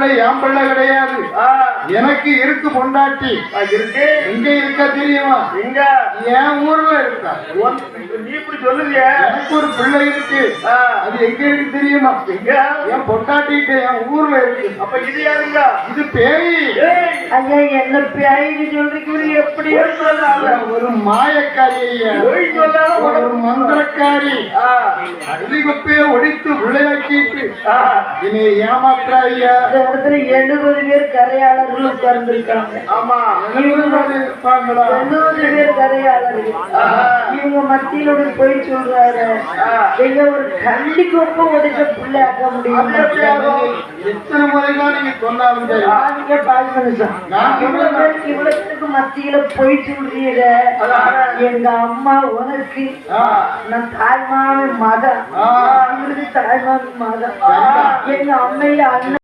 பிள்ளை என் பிள்ளை கிடையாது. எனக்கு இருக்கு பொண்டாட்டி. இருக்கு. எங்க இருக்க தெரியுமா? எங்க? என் ஊர்ல இருக்கா. நீ இப்படி சொல்லுங்க. எனக்கு ஒரு பிள்ளை இருக்கு. அது எங்க இருக்கு தெரியுமா? எங்க? என் பொண்டாட்டிட்டு என் ஊர்ல இருக்கு. அப்ப இது யாருங்க? இது பேய். ஐயா என்ன பேய்னு சொல்றீங்க? எப்படி ஒரு மாயக்காரி ஐயா. ஒரு மந்திரக்காரி. அதிகப்பே ஒடித்து விளையாக்கிட்டு என்னை ஏமாற்றா ஐயா. இந்த இடத்துல 70 பேர் கரையாளர்கள் உட்கார்ந்துருக்காங்க. ஆமா, 70 இருப்பாங்களா? 70 பேர் கரையாளர்கள். இவங்க மத்தியிலோட போய் சொல்றாரு, எங்க ஒரு கண்டி கொப்ப உடைச்ச பிள்ளை ஆக்க முடியும். எத்தனை முறைதான் நீங்க சொன்னாலும் நீங்க பால் மனுஷன் இவ்வளவுக்கு மத்தியில போய் சொல்றீங்க. எங்க அம்மா உனக்கு நான் தாய்மாவின் மகன், தாய்மாவின் மகன். எங்க அம்மையில அண்ணன்